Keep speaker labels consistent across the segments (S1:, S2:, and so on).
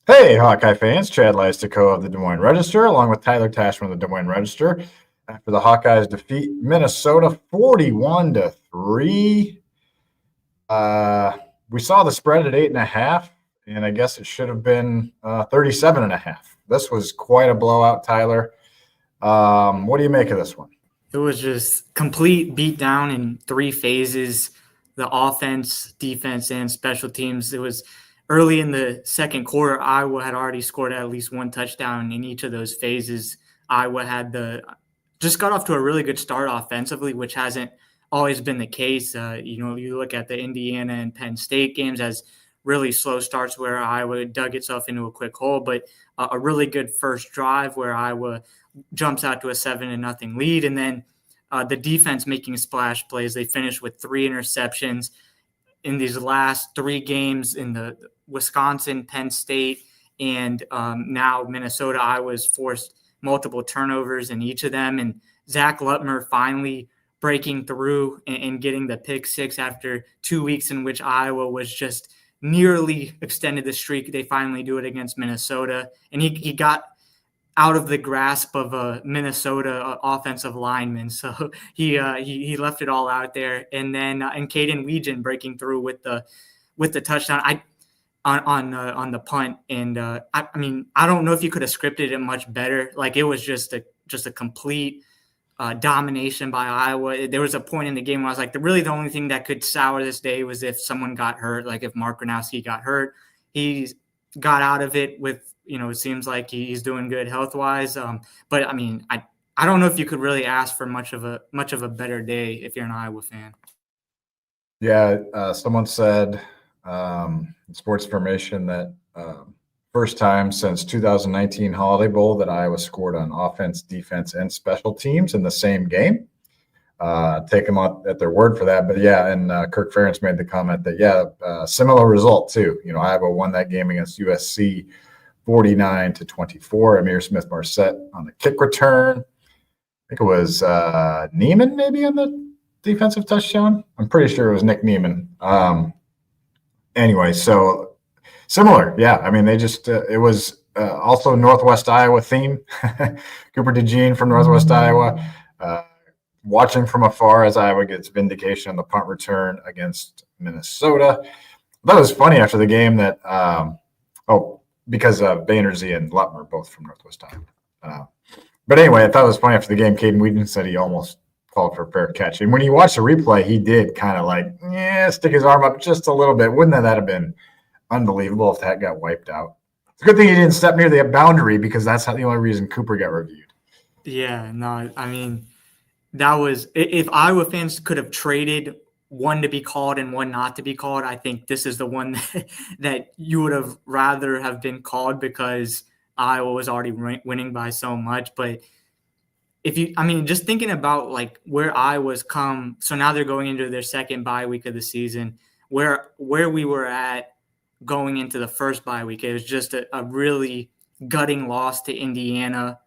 S1: Hey, Hawkeye fans, Chad Leistikow of the Des Moines Register, along with Tyler Tachman of the Des Moines Register. After the Hawkeyes defeat Minnesota 41-3, we saw the spread at 8.5, and I guess it should have been 37.5. This was quite a blowout, Tyler. What do you make of this one?
S2: It was just complete beatdown in three phases: the offense, defense, and special teams. It was early in the second quarter. Iowa had already scored at least one touchdown in each of those phases. Iowa had just got off to a really good start offensively, which hasn't always been the case. You look at the Indiana and Penn State games as really slow starts where Iowa dug itself into a quick hole, but a really good first drive where Iowa jumps out to a 7-0 lead. And then the defense making splash plays. They finished with 3 interceptions in these last 3 games in the Wisconsin, Penn State, and now Minnesota. Iowa's forced multiple turnovers in each of them. And Zach Lutmer finally breaking through and getting the pick 6 after 2 weeks in which Iowa was just nearly extended the streak. They finally do it against Minnesota. And he got out of the grasp of a Minnesota offensive lineman. So he left it all out there. And then and Caden Weegan breaking through with the touchdown on the punt. And I mean, I don't know if you could have scripted it much better. Like, it was just a complete domination by Iowa. There was a point in the game where I was like, the only thing that could sour this day was if someone got hurt. Like, if Mark Gronowski got hurt, he got out of it with, it seems like he's doing good health-wise. But I mean, I don't know if you could really ask for much of a better day if you're an Iowa fan.
S1: Yeah, someone said in Sports Information that first time since 2019 Holiday Bowl that Iowa scored on offense, defense, and special teams in the same game. Take them at their word for that. But yeah, and Kirk Ferentz made the comment that, similar result too. Iowa won that game against USC 49-24. Amir Smith-Marset on the kick return. I think it was Neiman maybe on the defensive touchdown. I'm pretty sure it was Nick Neiman. Anyway, so similar. Yeah, I mean, they just it was also Northwest Iowa theme. Cooper DeJean from Northwest Iowa. Watching from afar as Iowa gets vindication on the punt return against Minnesota. That was funny after the game that because Bainersy and Lutmer both from Northwest Iowa. But anyway, I thought it was funny after the game. Caden Weegan said he almost called for a fair catch. And when you watch the replay, he did kind of stick his arm up just a little bit. Wouldn't that have been unbelievable if that got wiped out? It's a good thing he didn't step near the boundary, because that's the only reason Cooper got reviewed.
S2: Yeah, no, I mean, that was – if Iowa fans could have traded one to be called and one not to be called, I think this is the one that you would have rather have been called, because Iowa was already winning by so much. But just thinking about like where Iowa's come, so now they're going into their second bye week of the season, where we were at going into the first bye week. It was just a really gutting loss to Indiana.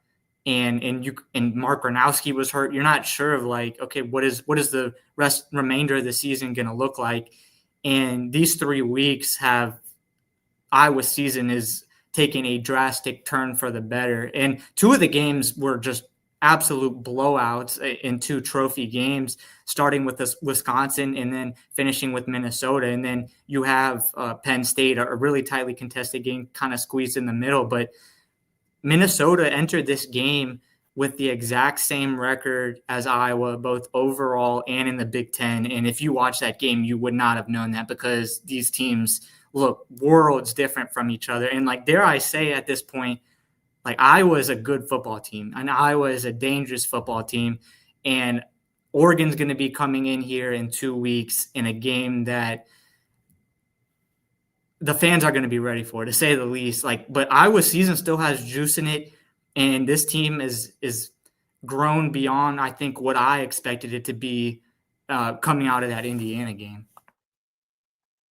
S2: And Mark Gronowski was hurt. You're not sure of like, okay, what is the remainder of the season going to look like? And these 3 weeks have Iowa's season is taking a drastic turn for the better. And 2 of the games were just absolute blowouts in 2 trophy games, starting with this Wisconsin and then finishing with Minnesota. And then you have Penn State, a really tightly contested game, kind of squeezed in the middle. But Minnesota entered this game with the exact same record as Iowa, both overall and in the Big Ten. And if you watch that game, you would not have known that, because these teams look worlds different from each other. And like, dare I say at this point, like, Iowa is a good football team, and Iowa is a dangerous football team. And Oregon's going to be coming in here in 2 weeks in a game that the fans are going to be ready for, to say the least. Like, but Iowa's season still has juice in it, and this team is grown beyond, I think, what I expected it to be coming out of that Indiana game.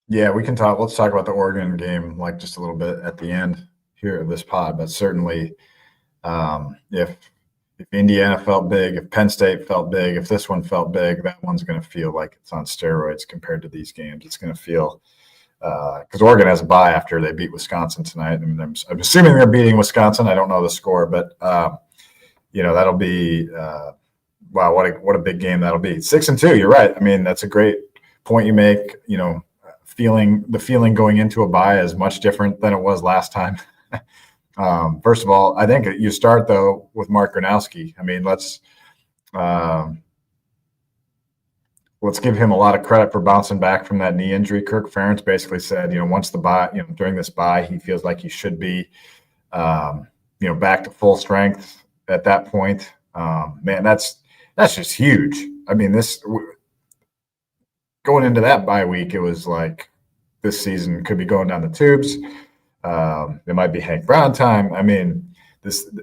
S1: Yeah, we can talk. Let's talk about the Oregon game like just a little bit at the end here of this pod. But certainly, if Indiana felt big, if Penn State felt big, if this one felt big, that one's going to feel like it's on steroids compared to these games. It's going to feel because Oregon has a bye after they beat Wisconsin tonight. I mean, I'm assuming they're beating Wisconsin. I don't know the score, but that'll be wow, what a big game that'll be. 6-2, you're right. I mean, that's a great point you make. The feeling going into a bye is much different than it was last time. First of all, I think you start though with Mark Gronowski. I mean, let's give him a lot of credit for bouncing back from that knee injury. Kirk Ferentz basically said, once the bye, during this bye, he feels like he should be, back to full strength at that point. Man, that's just huge. I mean, going into that bye week, it was like this season could be going down the tubes. It might be Hank Brown time. I mean,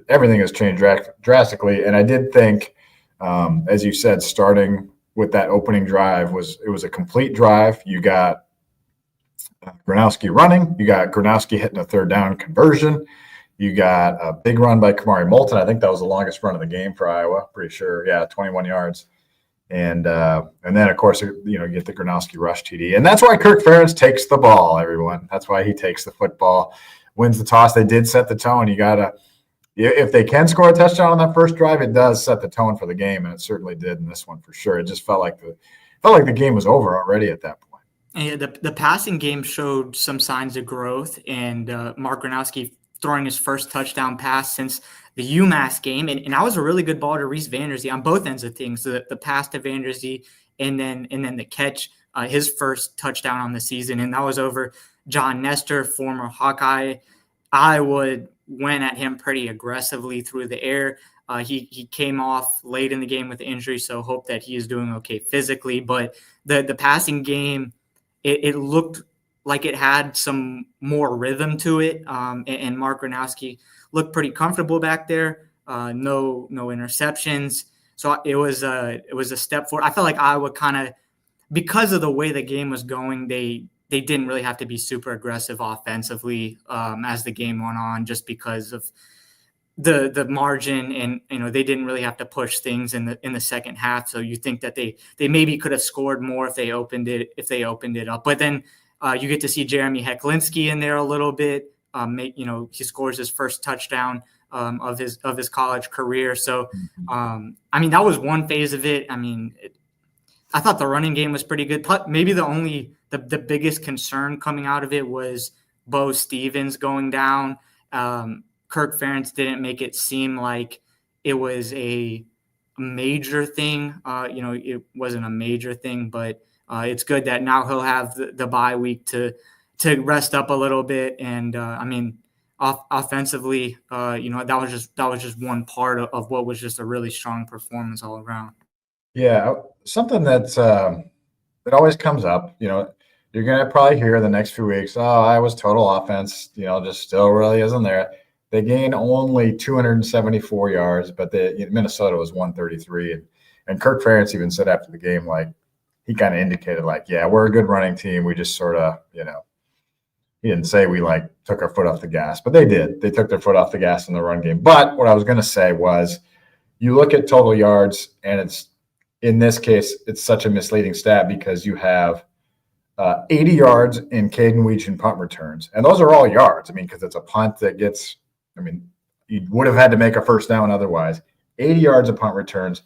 S1: everything has changed drastically. And I did think, as you said, starting with that opening drive it was a complete drive. You got Gronowski running. You got Gronowski hitting a third down conversion. You got a big run by Kamari Moulton. I think that was the longest run of the game for Iowa. Pretty sure. Yeah, 21 yards. And then, of course, you get the Gronowski rush TD. And that's why Kirk Ferentz takes the ball, everyone. That's why he takes the football, wins the toss. They did set the tone. You got to – if they can score a touchdown on that first drive, it does set the tone for the game, and it certainly did in this one for sure. It just felt like the game was over already at that point.
S2: And the passing game showed some signs of growth, and Mark Gronowski throwing his first touchdown pass since the UMass game, and that was a really good ball to Reese Vanderzee on both ends of things. So the pass to Vanderzee, and then the catch, his first touchdown on the season, and that was over John Nestor, former Hawkeye. Iowa went at him pretty aggressively through the air. He came off late in the game with the injury, so hope that he is doing okay physically. But the passing game, it looked like it had some more rhythm to it, and Mark Gronowski looked pretty comfortable back there. No interceptions, so it was a step forward. I felt like Iowa kind of, because of the way the game was going, they didn't really have to be super aggressive offensively as the game went on, just because of the margin, and they didn't really have to push things in the second half. So you think that they maybe could have scored more if they opened it up. But then you get to see Jeremy Hecklinski in there a little bit. He scores his first touchdown of his college career. So that was one phase of it. I thought the running game was pretty good. Maybe the biggest concern coming out of it was Bo Stevens going down. Kirk Ferentz didn't make it seem like it was a major thing. It wasn't a major thing, but it's good that now he'll have the bye week to rest up a little bit. And offensively, that was just one part of what was just a really strong performance all around.
S1: Yeah, something that always comes up, you're going to probably hear the next few weeks, Iowa's total offense, just still really isn't there. They gained only 274 yards, but Minnesota was 133. And Kirk Ferentz even said after the game, he kind of indicated, yeah, we're a good running team. We just sort of, he didn't say we took our foot off the gas, but they did. They took their foot off the gas in the run game. But what I was going to say was, you look at total yards, and in this case, it's such a misleading stat because you have 80 yards in Caden Weech punt returns. And those are all yards. Because it's a punt that gets, you would have had to make a first down otherwise. 80 yards of punt returns.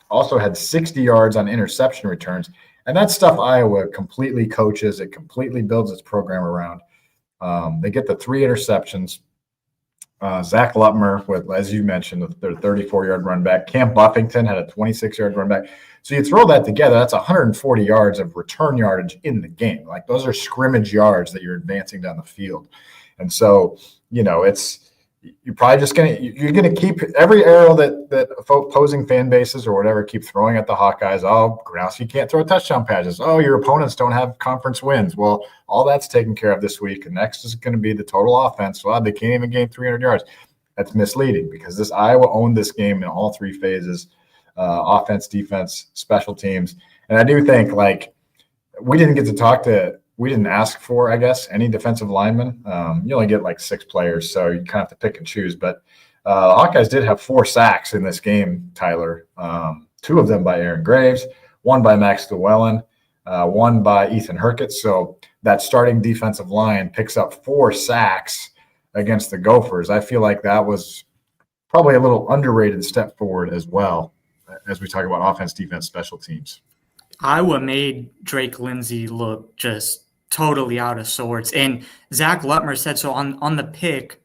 S1: Also had 60 yards on interception returns. And that's stuff Iowa completely coaches. It completely builds its program around. They get the 3 interceptions. Zach Lutmer, with, as you mentioned, their 34-yard run back. Cam Buffington had a 26-yard run back. So you throw that together, that's 140 yards of return yardage in the game. Those are scrimmage yards that you're advancing down the field. And so, you're probably just you're going to keep every arrow that opposing fan bases or whatever keep throwing at the Hawkeyes. Oh, Gronowski can't throw touchdown passes. Oh, your opponents don't have conference wins. Well, all that's taken care of this week. And next is going to be the total offense. Well, they can't even gain 300 yards. That's misleading because Iowa owned this game in all 3 phases, offense, defense, special teams. And I do think we didn't ask for, I guess, any defensive linemen. You only get 6 players, so you kind of have to pick and choose. But Hawkeyes did have 4 sacks in this game, Tyler. 2 of them by Aaron Graves, 1 by Max Llewellyn, 1 by Ethan Hurkett. So that starting defensive line picks up 4 sacks against the Gophers. I feel like that was probably a little underrated step forward as well, as we talk about offense, defense, special teams.
S2: Iowa made Drake Lindsey look just totally out of sorts. And Zach Lutmer said so on the pick,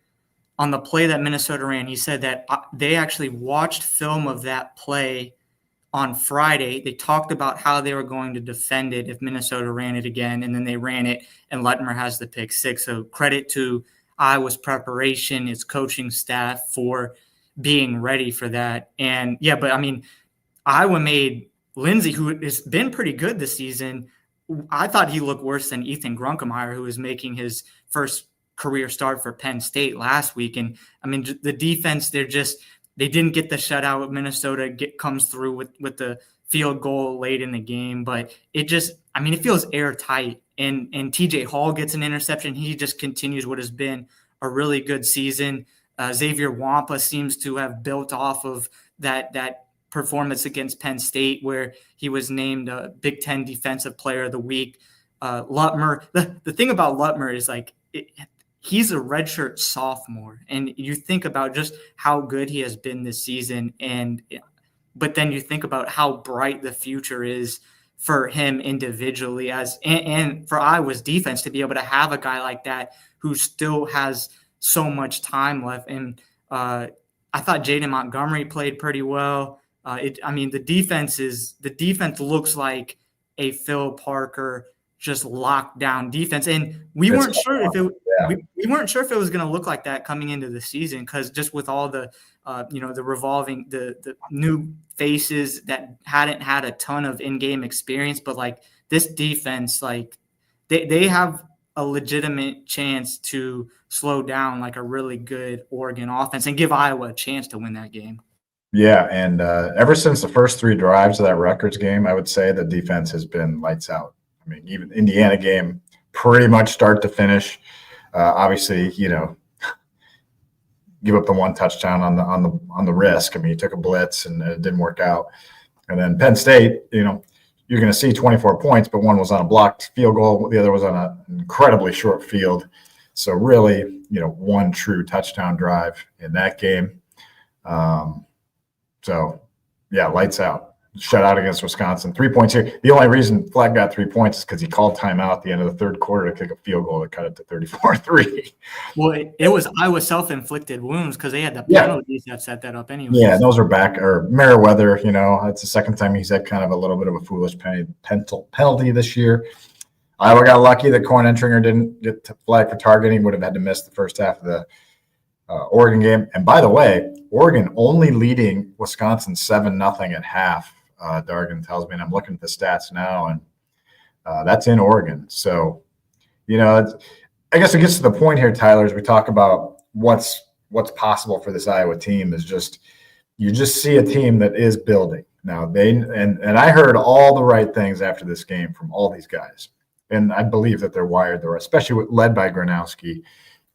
S2: on the play that Minnesota ran, he said that they actually watched film of that play on Friday. They talked about how they were going to defend it if Minnesota ran it again, and then they ran it, and Lutmer has the pick 6. So credit to Iowa's preparation, its coaching staff for being ready for that. And yeah, but I mean, Iowa made Lindsey, who has been pretty good this season. I thought he looked worse than Ethan Grunkemeyer, who was making his first career start for Penn State last week. And I mean, the defense, they didn't get the shutout with Minnesota, comes through with the field goal late in the game, but it feels airtight. And TJ Hall gets an interception. He just continues what has been a really good season. Xavier Wampa seems to have built off of that performance against Penn State, where he was named a Big Ten Defensive Player of the Week. Lutmer, the thing about Lutmer is he's a redshirt sophomore, and you think about just how good he has been this season, but then you think about how bright the future is for him individually and for Iowa's defense to be able to have a guy like that who still has so much time left. And I thought Jaden Montgomery played pretty well. The defense looks like a Phil Parker just locked down defense, and we weren't sure if it was going to look like that coming into the season, because just with all the the revolving the new faces that hadn't had a ton of in-game experience, but this defense, they have a legitimate chance to slow down a really good Oregon offense and give Iowa a chance to win that game.
S1: Yeah, and ever since the first 3 drives of that Rutgers game, I would say the defense has been lights out. I mean, even Indiana game, pretty much start to finish. Obviously, give up the 1 touchdown on the risk. I mean, he took a blitz and it didn't work out. And then Penn State, you're going to see 24 points, but one was on a blocked field goal, the other was on an incredibly short field. So really, 1 true touchdown drive in that game. So, yeah, lights out. Shutout against Wisconsin. 3 points here. The only reason Fleck got 3 points is because he called timeout at the end of the third quarter to kick a field goal to cut it to 34-3.
S2: Well, it was Iowa self-inflicted wounds because they had the penalties that set that up anyway.
S1: Yeah, those are back. Or Merriweather, it's the second time he's had kind of a little bit of a foolish penalty this year. Iowa got lucky that Corn Entringer didn't get to flag for targeting. Would have had to miss the first half of the Oregon game. And by the way, Oregon only leading Wisconsin 7-0 at half. Dargan tells me, and I'm looking at the stats now, and that's in Oregon. So, I guess it gets to the point here, Tyler, as we talk about what's possible for this Iowa team is you just see a team that is building. Now and I heard all the right things after this game from all these guys, and I believe that they're wired there, especially led by Gronowski.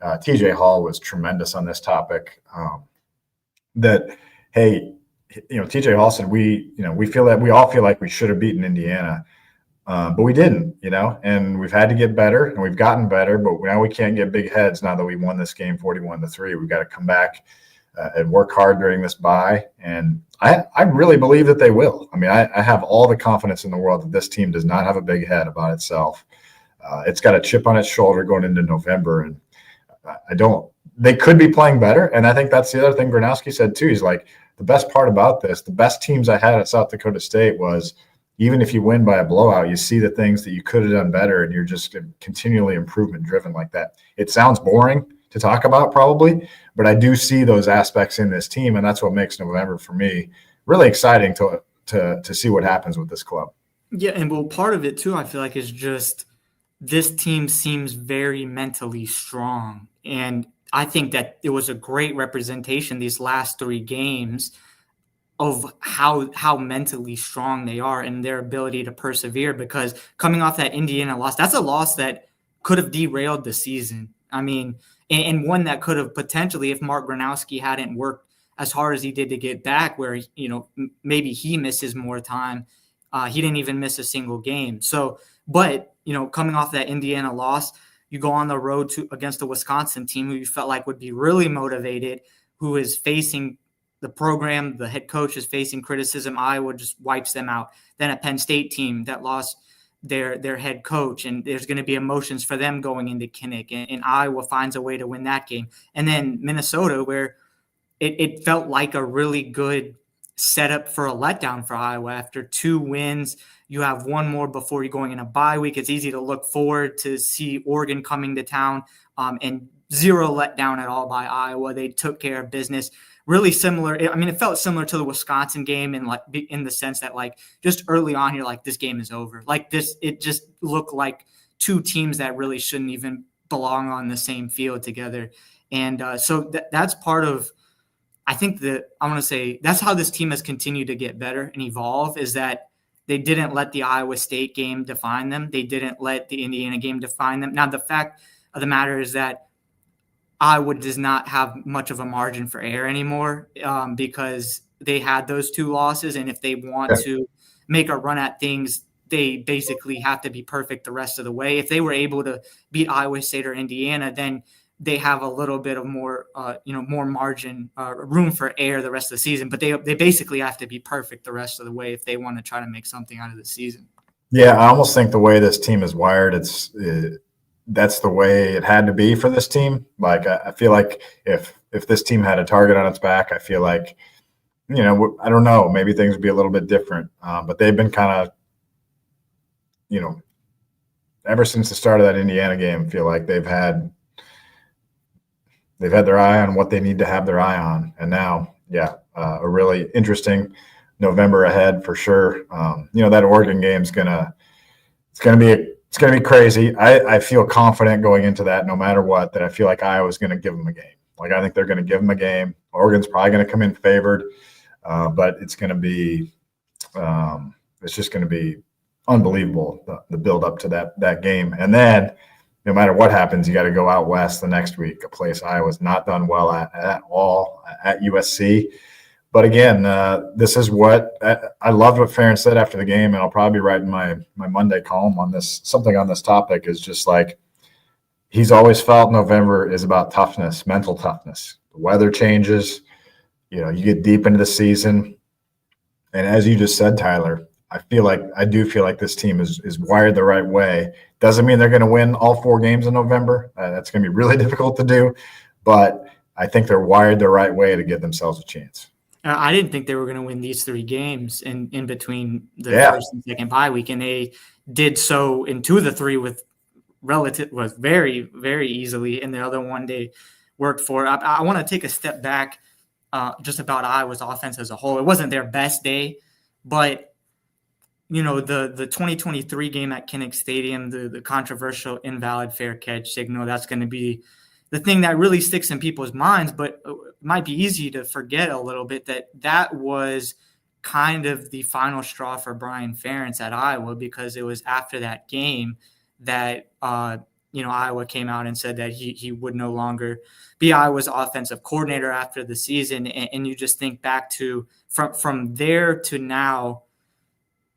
S1: TJ Hall was tremendous on this topic. TJ Hall said we all feel like we should have beaten Indiana, but we didn't, and we've had to get better, and we've gotten better, but now we can't get big heads now that we won this game 41-3. We've got to come back and work hard during this bye, and I really believe that they will. I mean, I have all the confidence in the world that this team does not have a big head about itself. It's got a chip on its shoulder going into November, and they could be playing better, and I think that's the other thing Gronowski said too. He's like, the best part about this, the best teams I had at South Dakota State was even if you win by a blowout, you see the things that you could have done better, and you're just continually improvement driven like that. It sounds boring to talk about probably, but I do see those aspects in this team, and that's what makes November for me really exciting to see what happens with this club.
S2: Yeah, and part of it too, I feel like, is just this team seems very mentally strong, and I think that it was a great representation these last 3 games of how mentally strong they are and their ability to persevere, because coming off that Indiana loss, that's a loss that could have derailed the season. I mean, and one that could have potentially, if Mark Gronowski hadn't worked as hard as he did to get back, where, maybe he misses more time. He didn't even miss a single game. So, but coming off that Indiana loss, you go on the road against the Wisconsin team who you felt like would be really motivated, who is facing the program, the head coach is facing criticism. Iowa just wipes them out. Then a Penn State team that lost their head coach, and there's going to be emotions for them going into Kinnick, and Iowa finds a way to win that game. And then Minnesota, where it felt like a really good setup for a letdown for Iowa. After 2 wins, you have one more before you're going in a bye week. It's easy to look forward to see Oregon coming to town, and 0 letdown at all by Iowa. They took care of business. Really similar. I mean, it felt similar to the Wisconsin game in the sense that just early on, you're like, this game is over. It just looked like 2 teams that really shouldn't even belong on the same field together. And so that's part of, I think I want to say that's how this team has continued to get better and evolve, is that they didn't let the Iowa State game define them. They didn't let the Indiana game define them. Now, the fact of the matter is that Iowa does not have much of a margin for error anymore, because they had those 2 losses. And if they want to make a run at things, they basically have to be perfect the rest of the way. If they were able to beat Iowa State or Indiana, then they have a little bit of more margin, room for error the rest of the season. But they basically have to be perfect the rest of the way if they want to try to make something out of the season.
S1: Yeah, I almost think the way this team is wired, that's the way it had to be for this team. I feel like if this team had a target on its back, I feel like, I don't know, maybe things would be a little bit different. But they've been kind of, ever since the start of that Indiana game, feel like they've had their eye on what they need to have their eye on. And now, a really interesting November ahead for sure. That Oregon game is it's gonna be crazy. I feel confident going into that, no matter what, that I feel like Iowa's going to give them a game. I think they're going to give them a game. Oregon's probably going to come in favored, but it's going to be, it's just going to be unbelievable, the build up to that game. And then, no matter what happens, you got to go out west the next week, a place Iowa's not done well at all, at USC. But again, this is what I loved what Ferentz said after the game, and I'll probably be writing my Monday column on this. Something on this topic is just he's always felt November is about toughness, mental toughness. The weather changes, you get deep into the season, and as you just said, Tyler, I do feel like this team is wired the right way. Doesn't mean they're going to win all 4 games in November. That's going to be really difficult to do, but I think they're wired the right way to give themselves a chance.
S2: I didn't think they were going to win these 3 games in between the first and second bye week, and they did so in 2 of the 3 was very, very easily, and the other one they worked for. I want to take a step back just about Iowa's offense as a whole. It wasn't their best day, but the 2023 game at Kinnick Stadium, the controversial invalid fair catch signal, that's going to be the thing that really sticks in people's minds, but it might be easy to forget a little bit that was kind of the final straw for Brian Ferentz at Iowa, because it was after that game that Iowa came out and said that he would no longer be Iowa's offensive coordinator after the season. And you just think back to from there to now,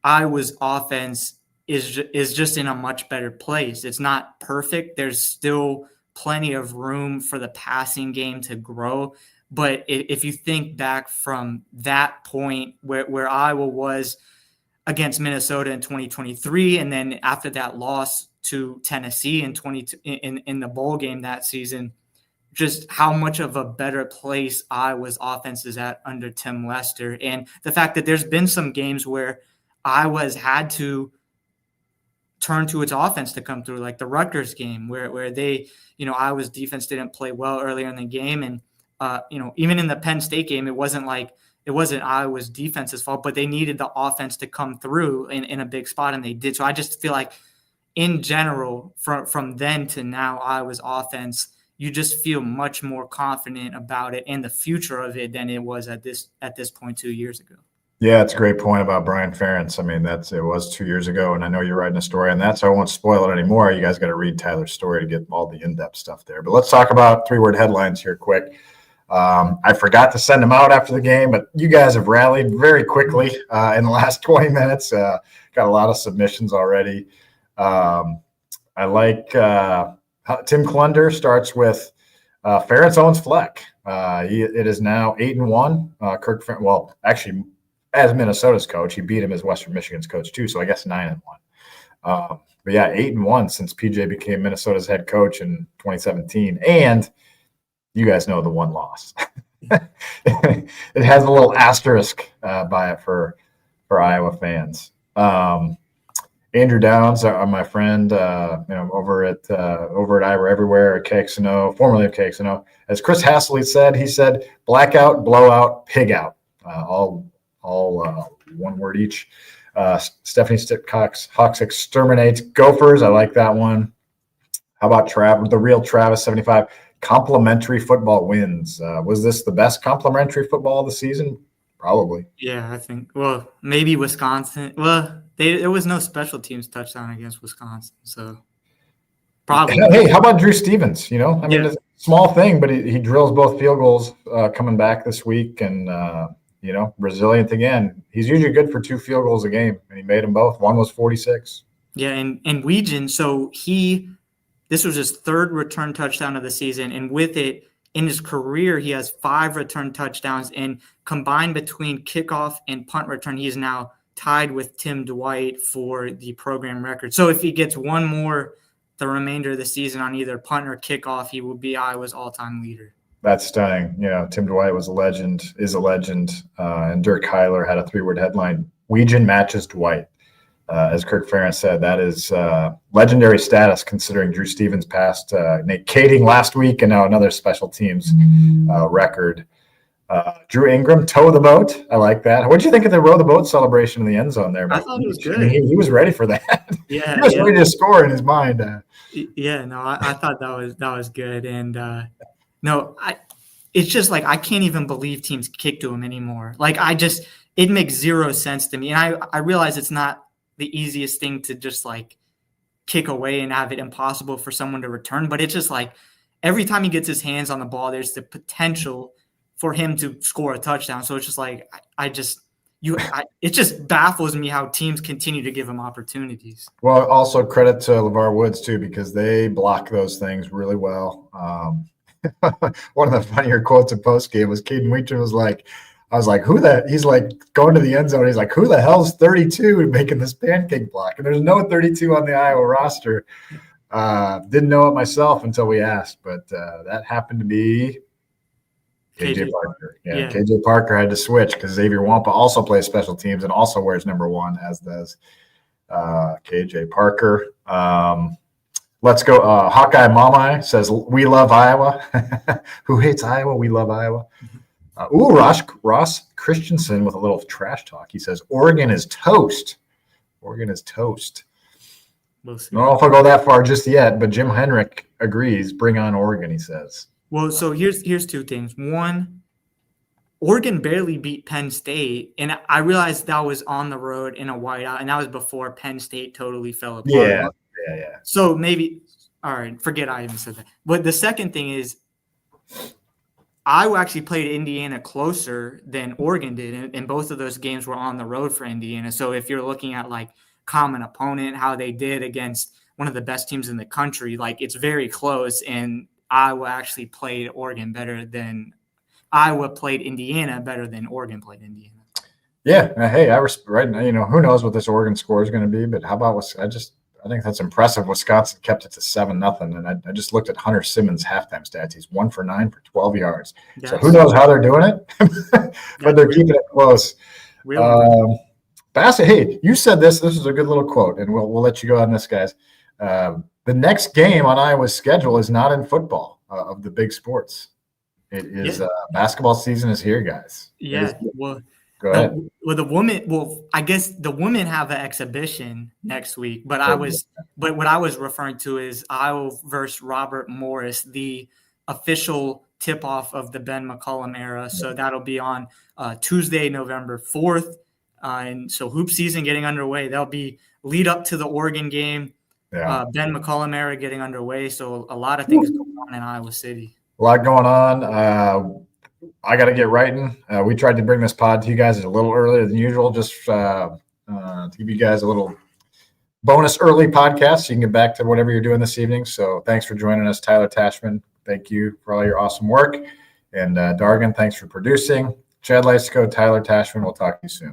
S2: Iowa's offense is just in a much better place. It's not perfect. There's still plenty of room for the passing game to grow. But if you think back from that point where Iowa was against Minnesota in 2023, and then after that loss to Tennessee in the bowl game that season, just how much of a better place Iowa's offense is at under Tim Lester. And the fact that there's been some games where Iowa's had to turn to its offense to come through, like the Rutgers game where they, Iowa's defense didn't play well earlier in the game. And, even in the Penn State game, it wasn't Iowa's defense's fault, but they needed the offense to come through in a big spot, and they did. So I just feel like in general, from then to now, Iowa's offense, you just feel much more confident about it and the future of it than it was at this point 2 years ago.
S1: Yeah, it's a great point about Brian Ferentz. I mean, it was 2 years ago, and I know you're writing a story on that, so I won't spoil it anymore. You guys got to read Tyler's story to get all the in-depth stuff there. But let's talk about 3-word headlines here quick. I forgot to send them out after the game, but you guys have rallied very quickly in the last 20 minutes. Got a lot of submissions already. I like Tim Clunder starts with Ferentz owns Fleck. It is now 8-1. Kirk, well, actually, as Minnesota's coach, he beat him as Western Michigan's coach too. So I guess 9-1. But yeah, 8-1 since PJ became Minnesota's head coach in 2017. And you guys know the one loss. It has a little asterisk by it for Iowa fans. Andrew Downs, my friend, over at Iowa Everywhere at KXNO, formerly of KXNO. As Chris Hassley said, he said, blackout, blowout, pig out. All one word each. Stephanie Stickcox, Hawks exterminates Gophers. I like that one. How about the real Travis 75? Complimentary football wins. Was this the best complimentary football of the season? Probably.
S2: Yeah, I think. Well, maybe Wisconsin. Well, there was no special teams touchdown against Wisconsin, so probably.
S1: Hey, how about Drew Stevens? It's a small thing, but he drills both field goals coming back this week, and resilient again. He's usually good for 2 field goals a game, and he made them both. One was 46.
S2: Yeah, and Weegan, so this was his 3rd return touchdown of the season, and with it, in his career, he has 5 return touchdowns, and combined between kickoff and punt return, he is now tied with Tim Dwight for the program record. So if he gets one more the remainder of the season on either punt or kickoff, he will be Iowa's all-time leader.
S1: That's stunning. Tim Dwight was a legend, is a legend, and Dirk Heiler had a 3-word headline, Weegan matches Dwight. As Kirk Ferentz said, that is legendary status considering Drew Stevens passed Nate Kading last week and now another special teams record. Drew Ingram, tow the boat. I like that. What did you think of the row the boat celebration in the end zone there?
S2: I thought it was good.
S1: He was ready for that.
S2: Yeah,
S1: he was ready to score in his mind.
S2: I thought that was good. And it's just like I can't even believe teams kick to him anymore. Like it makes zero sense to me. And I realize it's not the easiest thing to just like kick away and have it impossible for someone to return. But it's just like every time he gets his hands on the ball, there's the potential for him to score a touchdown. So it's just like, it just baffles me how teams continue to give him opportunities.
S1: Well, also credit to LeVar Woods too, because they block those things really well. One of the funnier quotes in post game was Caden Wheaton was like, I was like, he's like going to the end zone. He's like, who the hell's 32 and making this pancake block? And there's no 32 on the Iowa roster. Didn't know it myself until we asked, but that happened to be KJ Parker. Yeah, KJ Parker had to switch because Xavier Wampa also plays special teams and also wears number 1, as does KJ Parker. Let's go. Hawkeye Mamai says, we love Iowa. Who hates Iowa? We love Iowa. Ross Christensen with a little trash talk. He says, Oregon is toast. Oregon is toast.
S2: We'll see.
S1: I don't know if I'll go that far just yet, but Jim Henrik agrees. Bring on Oregon, he says.
S2: Well, so here's 2 things. One, Oregon barely beat Penn State, and I realized that was on the road in a whiteout, and that was before Penn State totally fell apart.
S1: Yeah.
S2: So maybe – all right, forget I even said that. But the second thing is Iowa actually played Indiana closer than Oregon did, and both of those games were on the road for Indiana. So if you're looking at, like, common opponent, how they did against one of the best teams in the country, like, it's very close, and Iowa actually played Oregon better than – Iowa played Indiana better than Oregon played Indiana.
S1: Yeah. Hey, who knows what this Oregon score is going to be, but how about I think that's impressive. Wisconsin kept it to 7-0, and I just looked at Hunter Simmons' halftime stats. He's 1 for 9 for 12 yards. So who knows how they're doing it, but they're keeping it close. Bassett, hey, you said this. This is a good little quote, and we'll let you go on this, guys. The next game on Iowa's schedule is not in football of the big sports. It is basketball season is here, guys.
S2: Yeah. Well,
S1: go ahead.
S2: I guess the women have an exhibition next week, but what I was referring to is Iowa versus Robert Morris, the official tip-off of the Ben McCollum era. So that'll be on Tuesday, November 4th. And so hoop season getting underway. That'll be lead up to the Oregon game. Ben McCollum era getting underway. So a lot of things going on in Iowa City.
S1: A lot going on. I got to get writing. We tried to bring this pod to you guys a little earlier than usual, just to give you guys a little bonus early podcast. So you can get back to whatever you're doing this evening. So thanks for joining us, Tyler Tachman. Thank you for all your awesome work. And Dargan, thanks for producing. Chad Leistikow, Tyler Tachman, we'll talk to you soon.